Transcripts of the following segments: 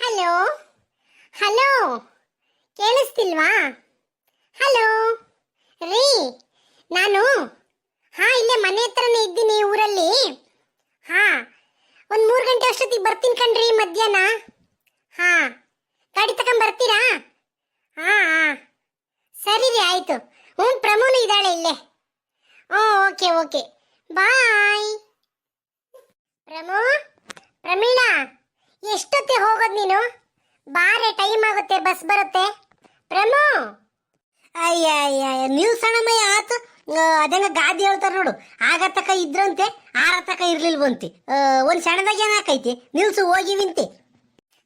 Hello hello, ಕೇಳಿಸ್ತಿಲ್ವಾ? Hello ರೀ, ನಾನು ಇಲ್ಲೇ ಮನೆ ಹತ್ರನೇ ಇದ್ದೀನಿ ಊರಲ್ಲಿ. ಒಂದು 3 ಗಂಟೆ ಅಷ್ಟೊತ್ತಿಗೆ ಬರ್ತೀನಿ ಕಣ್ರಿ, ಮಧ್ಯಾಹ್ನ. ಗಾಡಿ ತಗೊಂಡ್ ಬರ್ತೀರಾ? ಸರಿ ರೀ, ಆಯ್ತು. ಪ್ರಮೋನು ಇದ್ದಾಳೆ ಇಲ್ಲೇ. ಓಕೆ ಓಕೆ, ಬಾಯ್. ಪ್ರಮೋ, ಪ್ರಮೀಳಾ, ಎಷ್ಟೊತ್ತೆ ಹೋಗೋದು ನೀನು? ಬಾರೆ, ಟೈಮ್ ಆಗುತ್ತೆ, ಬಸ್ ಬರುತ್ತೆ. ಪ್ರಮೋ, ಅಯ್ಯ ಅಯ್ಯ ನಿಲ್ಸಣಮಯ್ಯ ಆತು. ಅದಂಗ ಗಾದಿ ಹೇಳ್ತಾರ ನೋಡು, ಆಗತಕ ಇದ್ರಂತೆ ಆರತಕ ಇರ್ಲಿಲ್ವಂತೆ. ಒಂದ್ ಸಣ್ಣದಾಗ ಏನಾಕೈತಿ, ನಿಲ್ಸು ಹೋಗಿವಿಂತೆ.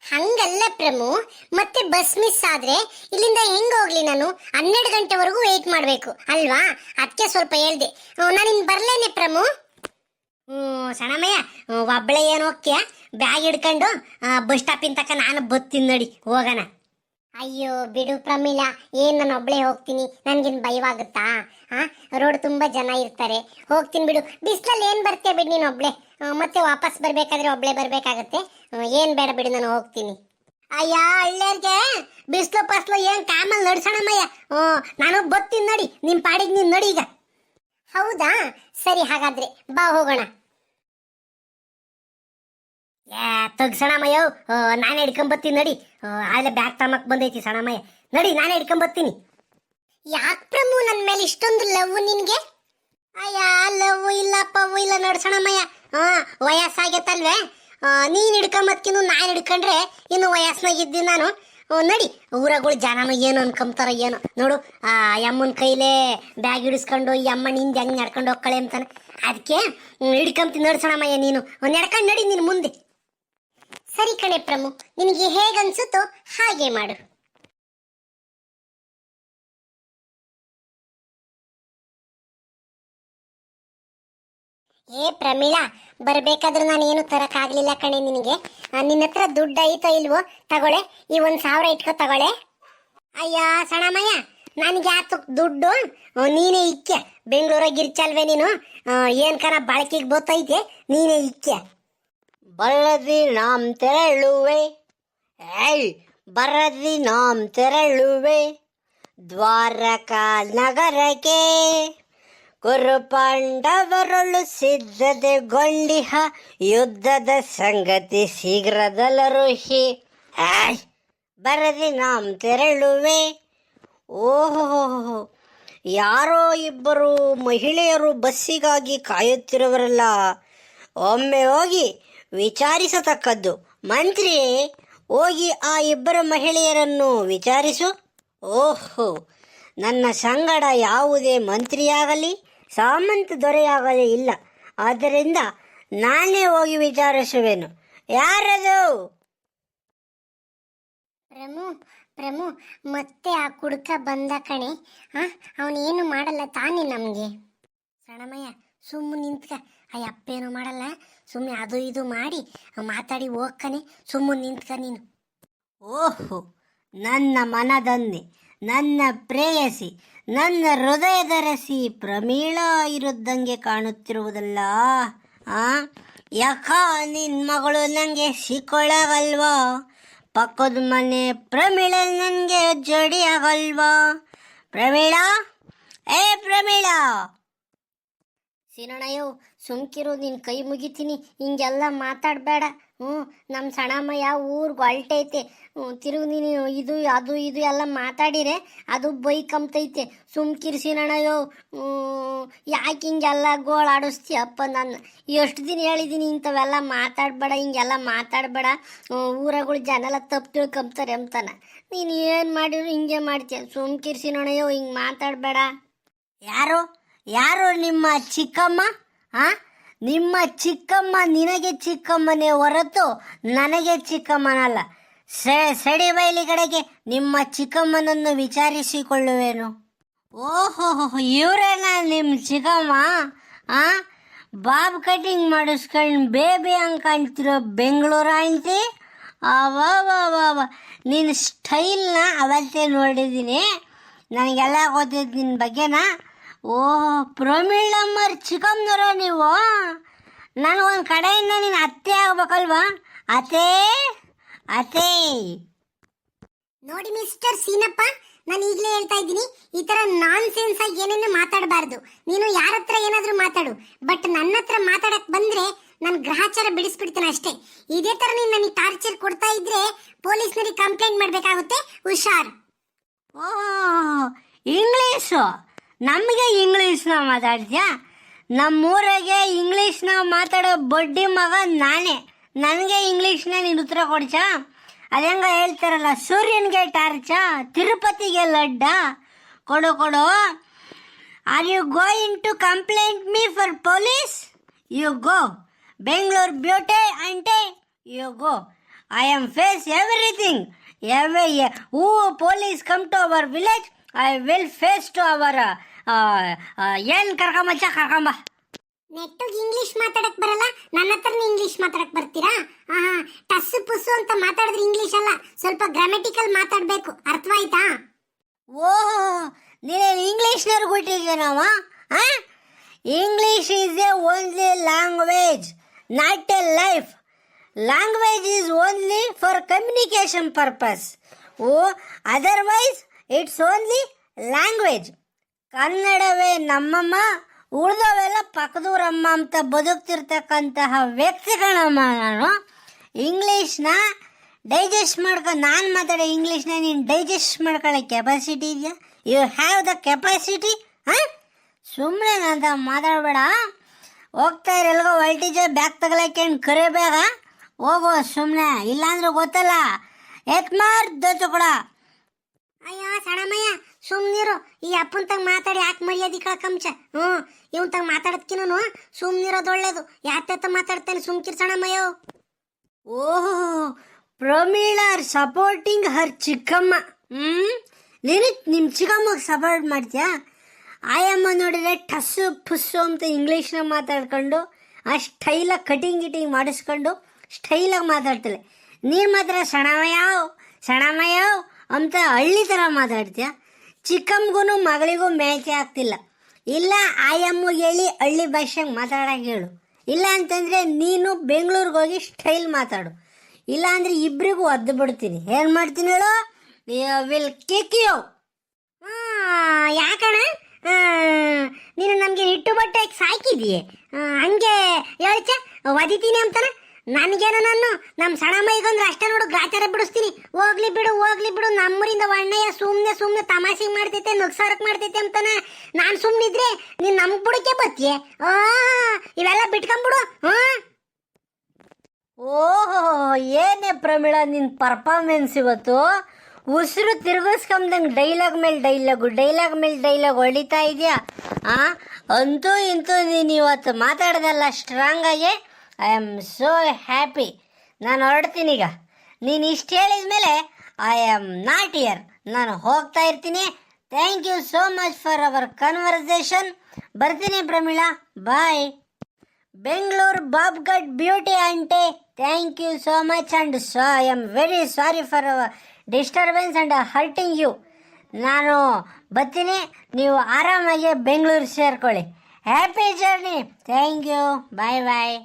ಹಂಗಲ್ಲ ಪ್ರಮು, ಮತ್ತೆ ಬಸ್ ಮಿಸ್ ಆದ್ರೆ ಇಲ್ಲಿಂದ ಹೆಂಗ್ ಹೋಗ್ಲಿ ನಾನು? 12 ಗಂಟೆವರೆಗೂ ವೇಟ್ ಮಾಡ್ಬೇಕು ಅಲ್ವಾ? ಅದಕ್ಕೆ ಸ್ವಲ್ಪ ಹೇಳ್ದೆ. ನಾನು ಇನ್ ಬರ್ಲೇನೆ ಪ್ರಮು. ಸಣ್ಣಮಯ್ಯ, ಒಬ್ಬಳೆ ಏನು ಹೋಗ್ತೀಯ? ಬ್ಯಾಗ್ ಹಿಡ್ಕೊಂಡು ಬಸ್ ಸ್ಟಾಪಿನ ತಕ್ಕ ನಾನು ಬತ್ತೀನಿ ನಡಿ, ಹೋಗೋಣ. ಅಯ್ಯೋ ಬಿಡು ಪ್ರಮೀಳಾ, ಏನ್ ನಾನು ಒಬ್ಳೆ ಹೋಗ್ತೀನಿ, ನನ್ಗೇನು ಭಯವಾಗುತ್ತಾ? ರೋಡ್ ತುಂಬಾ ಜನ ಇರ್ತಾರೆ, ಹೋಗ್ತೀನಿ ಬಿಡು. ಬಿಸ್ಲಲ್ಲಿ ಏನ್ ಬರ್ತೀಯ ಬಿಡು ನೀನು ಒಬ್ಳೆ. ಮತ್ತೆ ವಾಪಸ್ ಬರ್ಬೇಕಾದ್ರೆ ಒಬ್ಳೆ ಬರ್ಬೇಕಾಗತ್ತೆ. ಏನ್ ಬೇಡ ಬಿಡು, ನಾನು ಹೋಗ್ತೀನಿ. ಅಯ್ಯ ಹಳ್ಳಿಯರ್ಗೆ ಬಿಸ್ಲು ಪಸ್ಲು ಏನ್ ಕಾಮಲ್ ನಡ್ಸಣಮಯ್ಯ. ನಾನು ಬತ್ತೀನಿ ನಡಿ, ನಿಮ್ ಪಾಡಿಗೆ ನೀನ್ ನಡಿ ಈಗ. ಹೌದಾ, ಸರಿ ಹಾಗಾದ್ರೆ ಬಾ ಹೋಗೋಣ. ಸಣಮಯ್ಯ, ನಾನೇ ಹಿಡ್ಕೊಂಬತ್ತೀನಿ ನಡಿ. ಆಲೆ ಬ್ಯಾಗ್ ತಮಕ್ ಬಂದೈತಿ ಸಣಮಯ್ಯ, ನಡಿ ನಾನೇ ಹಿಡ್ಕೊಂಬತ್ತೀನಿ. ಯಾಕೆ ಪ್ರಮು ನನ್ನ ಮೇಲೆ ಇಷ್ಟೊಂದು ಲವ್ ನಿನ್ಗೆ? ಅಯ್ಯ ಲವ್ ಇಲ್ಲ ಪವ್ವು ಇಲ್ಲ ನಡ್ಸಣಮಯ್ಯ. ವಯಸ್ಸಾಗೈತಲ್ವೇ, ನೀನ್ ಹಿಡ್ಕೊಂಬತ್ಕಿನ್ನು ನಾನು ಹಿಡ್ಕೊಂಡ್ರೆ ಇನ್ನು ವಯಸ್ಸಿನಾಗಿದ್ದೀನಿ ನಾನು. ನಡಿ, ಊರಗಳು ಜನನು ಏನು ಅನ್ಕೊಂತಾರ ಏನೋ ನೋಡು. ಅಮ್ಮನ ಕೈಲೇ ಬ್ಯಾಗ್ ಹಿಡಿಸ್ಕೊಂಡು ಈ ಅಮ್ಮ ನಿಂದ ಹೆಂಗ್ ನಡ್ಕೊಂಡು ಹೋಗ್ಕಳೆ ಅಂತಾನೆ. ಅದಕ್ಕೆ ಹಿಡ್ಕೊಂತೀನಿ ನಡ್ಸಣಮಯ್ಯ, ನೀನು ನಡ್ಕೊಂಡು ನಡಿ ನೀನು ಮುಂದೆ. ಸರಿ ಕಣೆ ಪ್ರಮು, ನಿನಗೆ ಹೇಗನ್ಸುತ್ತೋ ಹಾಗೆ ಮಾಡು. ಪ್ರಮೀಳಾ, ಬರ್ಬೇಕಾದ್ರೆ ನಾನು ಏನು ತರಕಾಗ್ಲಿಲ್ಲ ಕಣೆ ನಿನಗೆ. ನಿನ್ನ ಹತ್ರ ದುಡ್ಡು ಐತೋ ಇಲ್ವೋ? ತಗೊಳೆ, ಈ 1,000 ಇಟ್ಕೋ, ತಗೊಳೆ. ಅಯ್ಯ ಸಣಮಯ್ಯ, ನನ್ಗೆ ಯಾತು ದುಡ್ಡು? ನೀನೇ ಇಕ್ಕೆ. ಬೆಂಗಳೂರಾಗ ಇರ್ಚಲ್ವೇ ನೀನು? ಏನ್ ಕಣ ಬಾಳಕಿಗೆ ಗೊತ್ತೈತೆ, ನೀನೇ ಇಕ್ಕೆ. ಬರದಿ ನಾಮ್ ತೆರಳುವೆ, ಬರದಿ ನಾಮ್ ತೆರಳುವೆ ದ್ವಾರಕಾ ನಗರಕ್ಕೆ. ಕುರುಪಾಂಡವರಳು ಸಿದ್ಧತೆ ಗೊಂಡಿಹ, ಯುದ್ಧದ ಸಂಗತಿ ಶೀಘ್ರದಲ್ಲರುಹಿ. ಬರದಿ ನಾಮ್ ತೆರಳುವೆ. ಓಹೋ, ಯಾರೋ ಇಬ್ಬರು ಮಹಿಳೆಯರು ಬಸ್ಸಿಗಾಗಿ ಕಾಯುತ್ತಿರುವರಲ್ಲ. ಒಮ್ಮೆ ಹೋಗಿ ವಿಚಾರಿಸತಕ್ಕದ್ದು. ಮಂತ್ರಿ, ಹೋಗಿ ಆ ಇಬ್ಬರ ಮಹಿಳೆಯರನ್ನು ವಿಚಾರಿಸು. ಓಹೋ, ನನ್ನ ಸಂಗಡ ಯಾವುದೇ ಮಂತ್ರಿಯಾಗಲಿ ಸಾಮಂತ ದೊರೆಯಾಗಲಿ ಇಲ್ಲ, ಆದ್ದರಿಂದ ನಾನೇ ಹೋಗಿ ವಿಚಾರಿಸುವೆನು. ಯಾರದು? ಪ್ರಮು, ಪ್ರಮು, ಮತ್ತೆ ಆ ಕುಡ್ಕ ಬಂದ ಕಣೆ. ಅವನೇನು ಮಾಡಲ್ಲ ತಾನೇ ನಮ್ಗೆ. ಸಣಮಯ್ಯ, ಸುಮ್ಮನೆ ನಿಂತ್ಕ. ಅಪ್ಪೇನು ಮಾಡಲ್ಲ, ಸುಮ್ಮನೆ ಅದು ಇದು ಮಾಡಿ ಮಾತಾಡಿ ಹೋಗ್ಕನೆ. ಸುಮ್ಮನೆ ನಿಂತ್ಕ ನೀನು. ಓಹೋ, ನನ್ನ ಮನದನ್ನೆ, ನನ್ನ ಪ್ರೇಯಸಿ, ನನ್ನ ಹೃದಯದ ರಸಿ ಪ್ರಮೀಳಾ ಇರುದ್ದಂಗೆ ಕಾಣುತ್ತಿರುವುದಲ್ಲ. ಯಾಕ ನಿನ್ನ ಮಗಳು ನನಗೆ ಸಿಕ್ಕೊಳ್ಳಾಗಲ್ವಾ? ಪಕ್ಕದ ಮನೆ ಪ್ರಮೀಳಾ ನನಗೆ ಜೋಡಿ ಆಗಲ್ವಾ? ಪ್ರಮೀಳಾ, ಪ್ರಮೀಳಾ. ಸಿನಣ್ಣಯ್ಯೋ, ಸುಮ್ಕಿರು, ನಿನ್ ಕೈ ಮುಗಿತೀನಿ, ಹಿಂಗೆಲ್ಲ ಮಾತಾಡಬೇಡ. ನಮ್ಮ ಸಣಮಯ್ಯ ಊರ್ಗೆ ಹೊಲ್ಟೈತೆ. ತಿರುಗಿ ನೀನು ಇದು ಅದು ಇದು ಎಲ್ಲ ಮಾತಾಡಿರೆ ಅದು ಬೈಕಂತೈತೆ. ಸುಮ್ಕಿರು ಸಿನಣ್ಣಯ್ಯೋ, ಯಾಕೆ ಹಿಂಗೆಲ್ಲ ಗೋಳಾಡಿಸ್ತೀಯಪ್ಪ? ನಾನು ಎಷ್ಟು ದಿನ ಹೇಳಿದ್ದೀನಿ ಇಂಥವೆಲ್ಲ ಮಾತಾಡಬೇಡ, ಹಿಂಗೆಲ್ಲ ಮಾತಾಡಬೇಡ, ಊರಗಳು ಜನ ಎಲ್ಲ ತಪ್ಪು ತಿಳ್ಕೊಂತಾರೆ ಅಂತಾನ. ನೀನು ಏನು ಮಾಡಿದ್ರು ಹಿಂಗೆ ಮಾಡ್ತೀಯ. ಸುಮ್ಕಿರು ಸಿನಣ್ಣಯ್ಯೋ, ಹಿಂಗೆ ಮಾತಾಡಬೇಡ. ಯಾರು ನಿಮ್ಮ ಚಿಕ್ಕಮ್ಮ? ನಿಮ್ಮ ಚಿಕ್ಕಮ್ಮ ನಿನಗೆ ಚಿಕ್ಕಮ್ಮನೇ ಹೊರತು ನನಗೆ ಚಿಕ್ಕಮ್ಮನಲ್ಲ. ಸಡಿ ಬೈಲಿ ಕಡೆಗೆ ನಿಮ್ಮ ಚಿಕ್ಕಮ್ಮನನ್ನು ವಿಚಾರಿಸಿಕೊಳ್ಳುವೆನು. ಓಹೋ, ಇವರೇನ ನಿಮ್ಮ ಚಿಕ್ಕಮ್ಮ? ಬಾಬ್ ಕಟಿಂಗ್ ಮಾಡಿಸ್ಕೊಂಡು ಬೇಬಿ ಅಂದ್ಕೊಂತಿರೋ ಬೆಂಗಳೂರು ಅಂತಿ? ಅವ ನಿನ್ನ ಸ್ಟೈಲ್ನ ಅವತ್ತೇ ನೋಡಿದ್ದೀನಿ, ನನಗೆಲ್ಲ ಗೊತ್ತಿದ್ದು ನಿನ್ನ ಬಗ್ಗೆನಾ. ಓಹ್, ಪ್ರಮೀಳಮ್ಮರ್ ಚಿಕ್ಕಮ್ಮನವರ ನೀವು? ನನಗೊಂದು ಕಡೆಯಿಂದ ನೀನು ಅತ್ತೆ ಆಗ್ಬೇಕಲ್ವಾ? ಅತ್ತೆ ಅದೇ. ನೋಡಿ ಮಿಸ್ಟರ್ ಸೀನಪ್ಪ, ನಾನು ಈಗಲೇ ಹೇಳ್ತಾ ಇದ್ದೀನಿ, ಈ ತರ ನಾನ್ ಸೆನ್ಸ್ ಆಗಿ ಏನೇನು ಮಾತಾಡಬಾರ್ದು. ನೀನು ಯಾರ ಹತ್ರ ಏನಾದ್ರೂ ಮಾತಾಡು, ಬಟ್ ನನ್ನ ಹತ್ರ ಮಾತಾಡಕ್ ಬಂದ್ರೆ ನಾನು ಗ್ರಹಚಾರ ಬಿಡಿಸ್ಬಿಡ್ತೇನೆ ಅಷ್ಟೇ. ಇದೇ ತರ ನೀನು ನನಗೆ ಟಾರ್ಚರ್ ಕೊಡ್ತಾ ಇದ್ರೆ ಪೊಲೀಸ್ನರಿಗೆ ಕಂಪ್ಲೇಂಟ್ ಮಾಡ್ಬೇಕಾಗುತ್ತೆ, ಹುಷಾರ್. ಓ, ಇಂಗ್ಲೀಷು ನಮಗೆ ಇಂಗ್ಲೀಷ್ನ ಮಾತಾಡ್ತೀಯಾ? ನಮ್ಮೂರಾಗೆ ಇಂಗ್ಲೀಷ್ನ ಮಾತಾಡೋ ಬಡ್ಡಿ ಮಗ ನಾನೇ. ನನಗೆ ಇಂಗ್ಲೀಷ್ನ ನೀನು ಉತ್ತರ ಕೊಡ್ಚ? ಅದಂಗ ಹೇಳ್ತಾರಲ್ಲ, ಸೂರ್ಯನಿಗೆ ಟಾರ್ಚ, ತಿರುಪತಿಗೆ ಲಡ್ಡ. ಕೊಡು ಕೊಡು. Are you going to complaint me for police? You go. Bengaluru beauty aunty, you go. I am face everything. Who police come to our village, I will face to our. ಏನು ಕರ್ಕೊಂಬಚ್ಚ, ಕರ್ಕೊಂಬ. ನೆಟ್ಟಿಗೆ ಇಂಗ್ಲಿಷ್ ಮಾತಾಡಕ್ ಬರಲ್ಲ, ನನ್ನ ಹತ್ರನೇ ಇಂಗ್ಲಿಷ್ ಮಾತಾಡಕ್ ಬರ್ತೀರಾ? ಟಸ್ಸು ಪುಸ್ಸು ಅಂತ ಮಾತಾಡಿದ್ರೆ ಇಂಗ್ಲಿಷ್ ಅಲ್ಲ, ಸ್ವಲ್ಪ ಗ್ರಾಮೆಟಿಕಲ್ ಮಾತಾಡ್ಬೇಕು, ಅರ್ಥವಾಯ್ತಾ? ಓಹ್, ನೀನೇನು ಇಂಗ್ಲೀಷ್ನವ್ರು ಕೊಟ್ಟಿದ್ದೀನವ? English is a only language, not a life. Language is only for communication purpose. Otherwise it's only language. ಕನ್ನಡವೇ ನಮ್ಮಮ್ಮ, ಉಳಿದವೆಲ್ಲ ಪಕ್ಕದೂರಮ್ಮ ಅಂತ ಬದುಕ್ತಿರ್ತಕ್ಕಂತಹ ವ್ಯಕ್ತಿಗಳಮ್ಮ ನಾನು. ಇಂಗ್ಲೀಷ್ನ ಡೈಜೆಸ್ಟ್ ನಾನು ಮಾತಾಡೋ ಇಂಗ್ಲೀಷ್ನ ನೀನು ಡೈಜೆಸ್ಟ್ ಮಾಡ್ಕೊಳ್ಳೋ ಕೆಪಾಸಿಟಿ ಇದೆಯಾ? You have the capacity? ಸುಮ್ಮನೆ ಅಂತ ಮಾತಾಡಬೇಡ. ಹೋಗ್ತಾ ಇರಲ್ಗೋ ಹೊಲ್ಟಿಜೆ ಬ್ಯಾಗ್ ತಗೊಳಕ್ಕೇನು ಕರಿಬೇಗ ಹೋಗೋ ಸುಮ್ಮನೆ, ಇಲ್ಲಾಂದ್ರೆ ಗೊತ್ತಲ್ಲ ಎತ್ಮಾರ್ ದೋಚು ಕೂಡ. ಅಯ್ಯೋ ಸಣಮಯ್ಯ, ಸುಮ್ನಿರು. ಈ ಅಪ್ಪನ್ ತಗ ಮಾತಾಡಿ ಯಾಕೆ ಮರ್ಯಾದೆ ಕಳ್ಕಂಚ? ಇವನ್ ತಗ ಮಾತಾಡದ್ಕಿನೂ ಸುಮ್ನಿರೋದು ಒಳ್ಳೇದು. ಯಾತ ಮಾತಾಡ್ತಾನೆ, ಸುಮ್ಕಿರ್ ಸಣಮಯ್ಯ. ಓಹೋ, ಪ್ರಮೀಳಾ ಆರ್ ಸಪೋರ್ಟಿಂಗ್ ಹರ್ ಚಿಕ್ಕಮ್ಮ. ನೀನು ನಿಮ್ಮ ಚಿಕ್ಕಮ್ಮಗೆ ಸಪೋರ್ಟ್ ಮಾಡ್ತೀಯಾ? ಆಯಮ್ಮ ನೋಡಿದ್ರೆ ಟಸ್ಸು ಪುಸ್ಸು ಅಂತ ಇಂಗ್ಲೀಷ್ನ ಮಾತಾಡ್ಕೊಂಡು, ಆ ಸ್ಟೈಲಾಗಿ ಕಟಿಂಗ್ ಗಿಟಿಂಗ್ ಮಾಡಿಸ್ಕೊಂಡು ಸ್ಟೈಲಾಗಿ ಮಾತಾಡ್ತಾಳೆ. ನೀನು ಮಾತ್ರ ಸಣಮಯ್ಯ ಅಂತ ಹಳ್ಳಿ ಥರ ಮಾತಾಡ್ತೀಯ. ಚಿಕ್ಕಮ್ಮಗೂ ಮಗಳಿಗೂ ಮ್ಯಾಚೇ ಆಗ್ತಿಲ್ಲ. ಇಲ್ಲ ಆಯಮ್ಮಗೆ ಹೇಳಿ ಹಳ್ಳಿ ಭಾಷೆಗೆ ಮಾತಾಡೋಕೆ ಹೇಳು, ಇಲ್ಲ ಅಂತಂದರೆ ನೀನು ಬೆಂಗಳೂರಿಗೆ ಹೋಗಿ ಸ್ಟೈಲ್ ಮಾತಾಡು. ಇಲ್ಲ ಅಂದರೆ ಇಬ್ಬರಿಗೂ ಒದ್ದು ಬಿಡ್ತೀನಿ. ಏನು ಮಾಡ್ತೀನಿ ಹೇಳು? Will kick you. ಯಾಕಣ ನೀನು ನಮಗೆ ಇಟ್ಟು ಬಟ್ಟೆ ಸಾಕಿದೀಯ, ಹಂಗೆ ಹೇಳ್ಚ ಒದಿತೀನಿ ಅಂತಾನೆ. ನನಗೇನೋ ನಾನು ನಮ್ಮ ಸಣಮೈಗಂದ್ರೆ ಅಷ್ಟೇ ನೋಡು ಗ್ರಾಚಾರ ಬಿಡಿಸ್ತೀನಿ. ಹೋಗ್ಲಿ ಬಿಡು, ನಮ್ಮೂರಿಂದ ಅಣ್ಣಯ್ಯ ಸುಮ್ಮನೆ ತಮಾಷೆಗೆ ಮಾಡ್ತೈತೆ, ನುಗ್ಸಾರಕ್ಕೆ ಮಾಡ್ತೈತೆ ಅಂತಾನೆ. ನಾನು ಸುಮ್ಮನಿದ್ರೆ ನೀನು ನಮ್ಗೆ ಬಿಡಕ್ಕೆ ಬತ್ತೀಯ. ಇವೆಲ್ಲ ಬಿಟ್ಕೊಂಬಿಡು. ಓಹೋ, ಏನೇ ಪ್ರಮೀಳಾ ನಿನ್ನ ಪರ್ಫಾರ್ಮೆನ್ಸ್ ಇವತ್ತು. ಉಸಿರು ತಿರುಗಿಸ್ಕೊಂಬಂದಂಗೆ ಡೈಲಾಗ್ ಮೇಲೆ ಡೈಲಾಗ್ ಹೊಡಿತಾ ಇದೆಯಾ? ಅಂತೂ ಇಂತೂ ನೀನು ಇವತ್ತು ಮಾತಾಡ್ದಲ್ಲ ಸ್ಟ್ರಾಂಗ್ ಆಗಿ. I am so happy. ನಾನು ಹೊರಡ್ತೀನಿ ಈಗ. ನೀನು ಇಷ್ಟು ಹೇಳಿದ ಮೇಲೆ ಐ ಆಮ್ ನಾಟ್ ಹಿಯರ್. ನಾನು ಹೋಗ್ತಾ ಇರ್ತೀನಿ. Thank you so much for our conversation. ಬರ್ತೀನಿ ಪ್ರಮೀಳಾ, ಬಾಯ್. ಬೆಂಗಳೂರು ಬಾಬ್ಗಡ್ beauty aunty, thank you so much and I am very sorry for our disturbance and hurting you. ನಾನು ಬರ್ತೀನಿ, ನೀವು ಆರಾಮಾಗಿ ಬೆಂಗಳೂರು ಸೇರ್ಕೊಳ್ಳಿ. Happy journey. Thank you, bye bye.